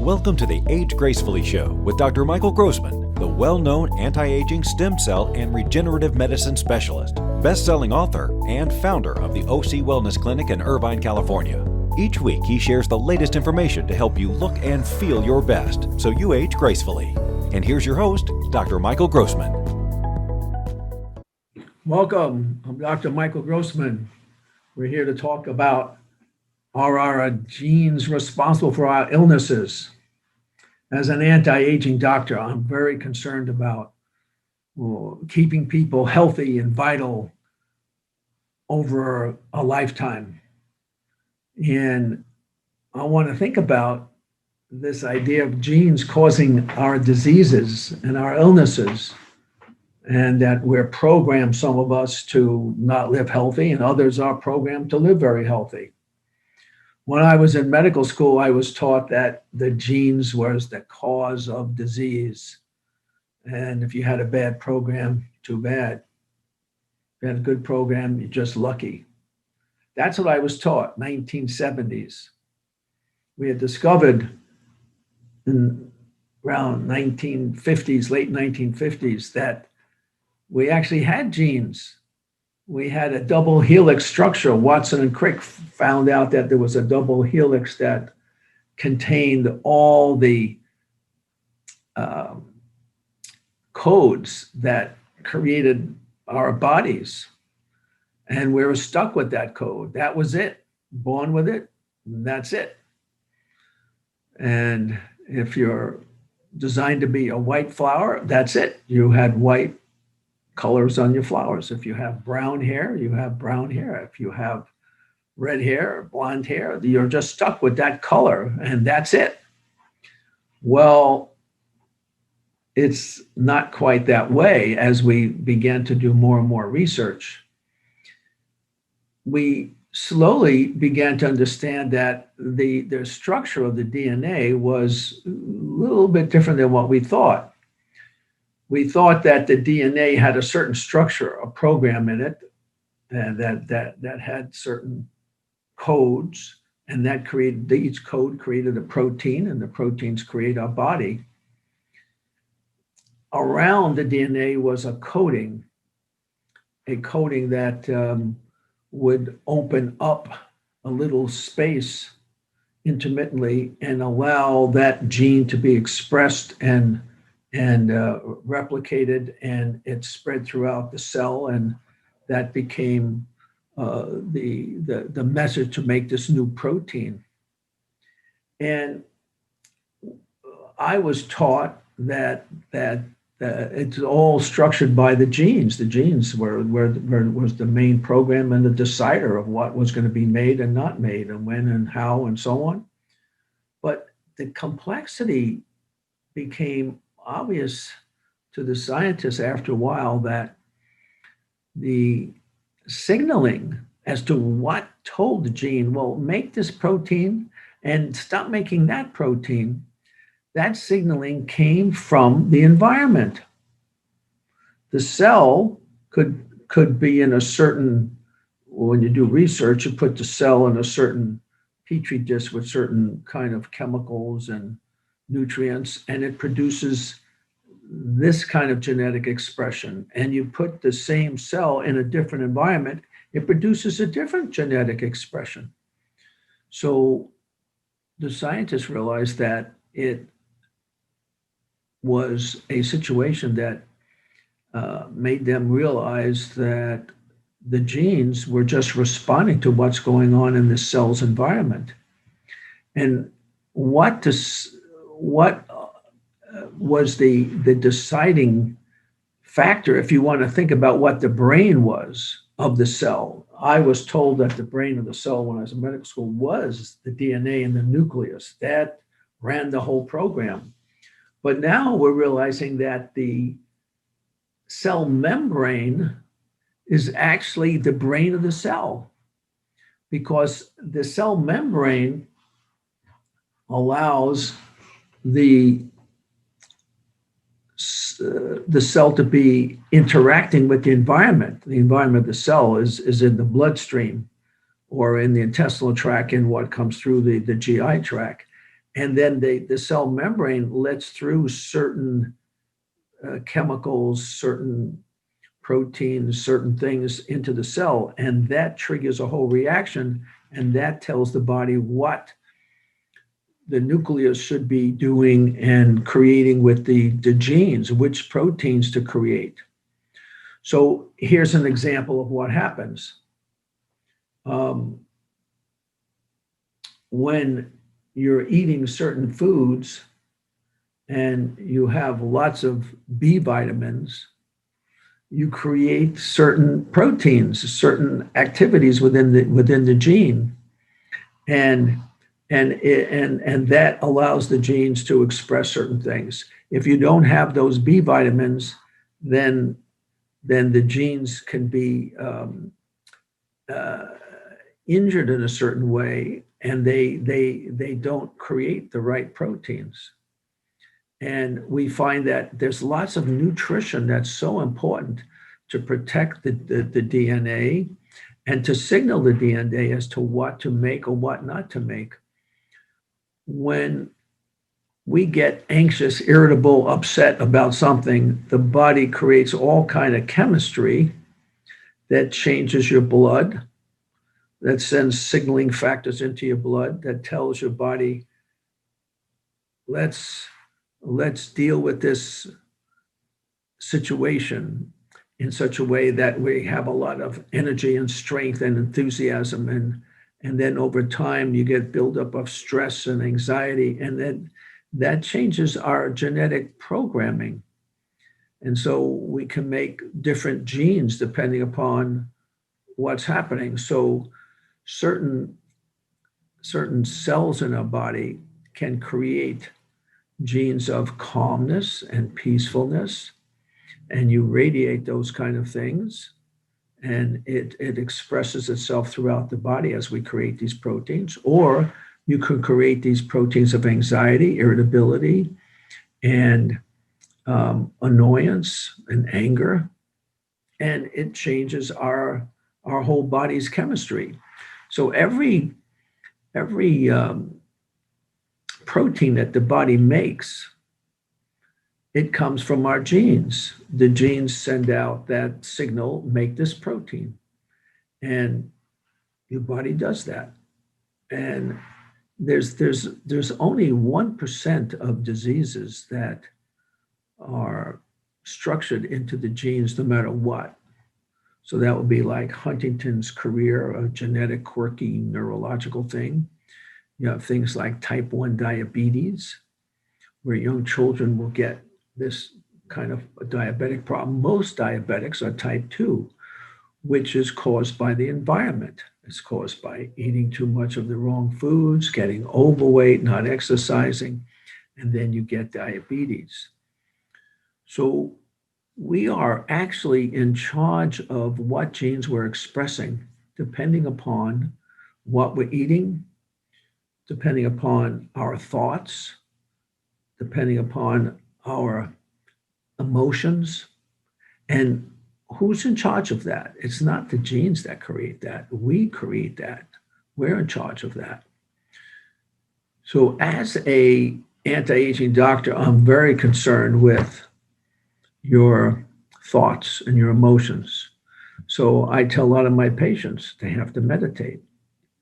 Welcome to the Age Gracefully Show with Dr. Michael Grossman, the well-known anti-aging stem cell and regenerative medicine specialist, best-selling author, and founder of the OC Wellness Clinic in Irvine, California. Each week, he shares the latest information to help you look and feel your best so you age gracefully. And here's your host, Dr. Michael Grossman. Welcome. I'm Dr. Michael Grossman. We're here to talk about are our genes responsible for our illnesses? As an anti-aging doctor, I'm very concerned about keeping people healthy and vital over a lifetime. And I want to think about this idea of genes causing our diseases and our illnesses, and that we're programmed, some of us, to not live healthy, and others are programmed to live very healthy. When I was in medical school, I was taught that the genes was the cause of disease. And if you had a bad program, too bad. If you had a good program, you're just lucky. That's what I was taught, 1970s. We had discovered in around 1950s, late 1950s, that we actually had genes. We had a double helix structure. Watson and Crick found out that there was a double helix that contained all the codes that created our bodies. And we were stuck with that code. That was it. Born with it, and that's it. And if you're designed to be a white flower, that's it. You had white colors on your flowers. If you have brown hair, you have brown hair. If you have red hair or blonde hair, you're just stuck with that color, and that's it. Well, it's not quite that way. As we began to do more and more research, we slowly began to understand that the structure of the DNA was a little bit different than what we thought. We thought that the DNA had a certain structure, a program in it, and that had certain codes, and that created, each code created a protein, and the proteins create our body. Around the DNA was a coating that would open up a little space intermittently and allow that gene to be expressed and replicated, and it spread throughout the cell, and that became the message to make this new protein. And I was taught that it's all structured by the genes. The genes was the main program and the decider of what was going to be made and not made, and when and how and so on. But the complexity became obvious to the scientists after a while, that the signaling as to what told the gene, well, make this protein and stop making that protein, that signaling came from the environment. The cell could be in a certain, when you do research, you put the cell in a certain petri dish with certain kind of chemicals and nutrients, and it produces this kind of genetic expression. And you put the same cell in a different environment, it produces a different genetic expression. So the scientists realized that it was a situation that made them realize that the genes were just responding to what's going on in the cell's environment. And what was the deciding factor, if you want to think about what the brain was of the cell? I was told that the brain of the cell when I was in medical school was the DNA in the nucleus. That ran the whole program. But now we're realizing that the cell membrane is actually the brain of the cell, because the cell membrane allows the cell to be interacting with the environment. The environment of the cell is in the bloodstream or in the intestinal tract, in what comes through the GI tract. And then the cell membrane lets through certain chemicals, certain proteins, certain things into the cell, and that triggers a whole reaction, and that tells the body what the nucleus should be doing and creating with the genes, which proteins to create. So here's an example of what happens. When you're eating certain foods and you have lots of B vitamins, you create certain proteins, certain activities within the gene, and that allows the genes to express certain things. If you don't have those B vitamins, then the genes can be injured in a certain way, and they don't create the right proteins. And we find that there's lots of nutrition that's so important to protect the DNA and to signal the DNA as to what to make or what not to make. When we get anxious, irritable, upset about something, the body creates all kind of chemistry that changes your blood, that sends signaling factors into your blood, that tells your body, let's deal with this situation in such a way that we have a lot of energy and strength and enthusiasm, and then over time you get buildup of stress and anxiety, and then that changes our genetic programming. And so we can make different genes depending upon what's happening. So certain cells in our body can create genes of calmness and peacefulness, and you radiate those kind of things, and it expresses itself throughout the body as we create these proteins. Or you can create these proteins of anxiety, irritability, and annoyance and anger, and it changes our whole body's chemistry. So every protein that the body makes, it comes from our genes. The genes send out that signal, make this protein, and your body does that. And there's only 1% of diseases that are structured into the genes no matter what. So that would be like Huntington's chorea, a genetic quirky neurological thing. You have things like type 1 diabetes, where young children will get this kind of a diabetic problem. Most diabetics are type 2, which is caused by the environment. It's caused by eating too much of the wrong foods, getting overweight, not exercising, and then you get diabetes. So we are actually in charge of what genes we're expressing, depending upon what we're eating, depending upon our thoughts, depending upon our emotions. And who's in charge of that? It's not the genes that create that. We create that. We're in charge of that. So as a anti-aging doctor, I'm very concerned with your thoughts and your emotions. So I tell a lot of my patients they have to meditate.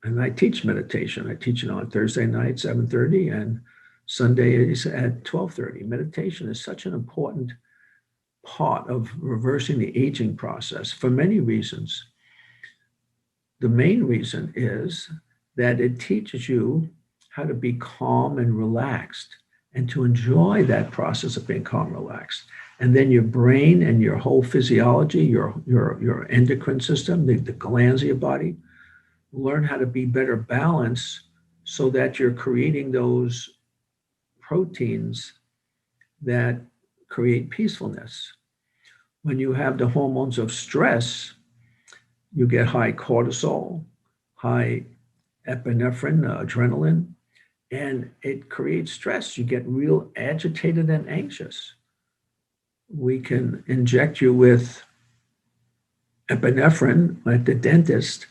And I teach meditation. I teach it on Thursday night, 7:30, and Sundays at 12:30. Meditation is such an important part of reversing the aging process for many reasons. The main reason is that it teaches you how to be calm and relaxed and to enjoy that process of being calm and relaxed. And then your brain and your whole physiology, your endocrine system, the glands of your body, learn how to be better balanced so that you're creating those proteins that create peacefulness. When you have the hormones of stress, you get high cortisol, high epinephrine, adrenaline, and it creates stress. You get real agitated and anxious. We can inject you with epinephrine at the dentist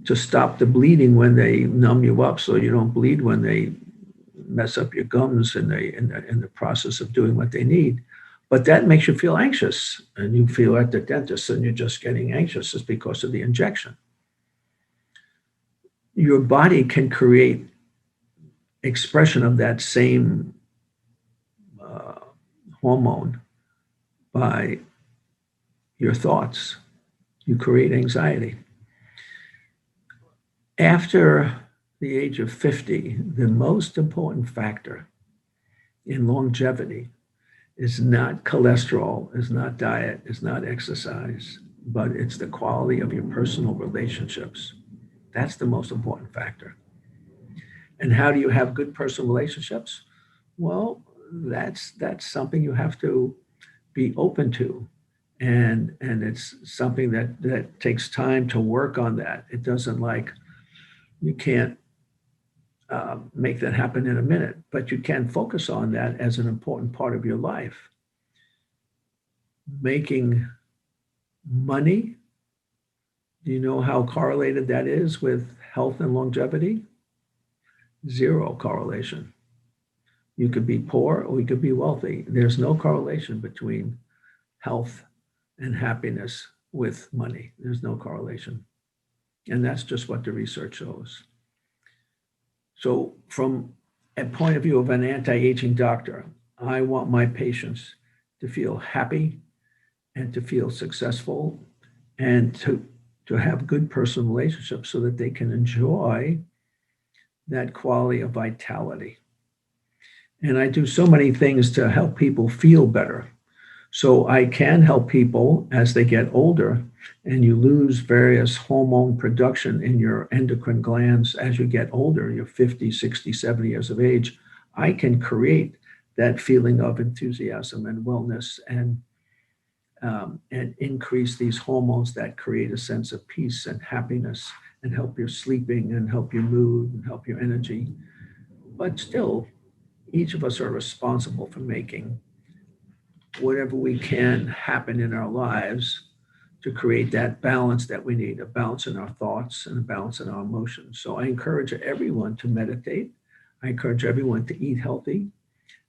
to stop the bleeding when they numb you up so you don't bleed when they mess up your gums in the process of doing what they need. But that makes you feel anxious, and you feel at the dentist and you're just getting anxious. It's because of the injection. Your body can create expression of that same hormone by your thoughts. You create anxiety. After the age of 50, the most important factor in longevity is not cholesterol, is not diet, is not exercise, but it's the quality of your personal relationships. That's the most important factor. And how do you have good personal relationships? Well, that's something you have to be open to. And it's something that takes time to work on that. It doesn't you can't make that happen in a minute, but you can focus on that as an important part of your life. Making money, do you know how correlated that is with health and longevity? Zero correlation. You could be poor or you could be wealthy. There's no correlation between health and happiness with money. There's no correlation. And that's just what the research shows. So from a point of view of an anti-aging doctor, I want my patients to feel happy and to feel successful and to have good personal relationships so that they can enjoy that quality of vitality. And I do so many things to help people feel better. So I can help people as they get older, and you lose various hormone production in your endocrine glands as you get older, you're 50, 60, 70 years of age. I can create that feeling of enthusiasm and wellness and increase these hormones that create a sense of peace and happiness and help your sleeping and help your mood and help your energy. But still, each of us are responsible for making whatever we can happen in our lives to create that balance that we need, a balance in our thoughts and a balance in our emotions. So I encourage everyone to meditate. I encourage everyone to eat healthy.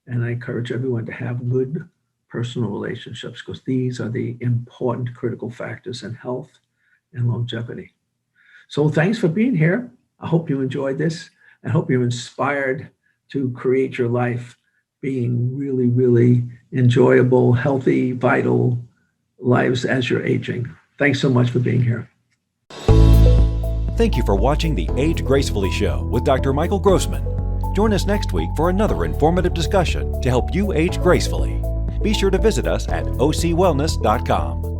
And I encourage everyone to have good personal relationships, because these are the important critical factors in health and longevity. So thanks for being here. I hope you enjoyed this. I hope you're inspired to create your life being really, really enjoyable, healthy, vital lives as you're aging. Thanks so much for being here. Thank you for watching the Age Gracefully Show with Dr. Michael Grossman. Join us next week for another informative discussion to help you age gracefully. Be sure to visit us at ocwellness.com.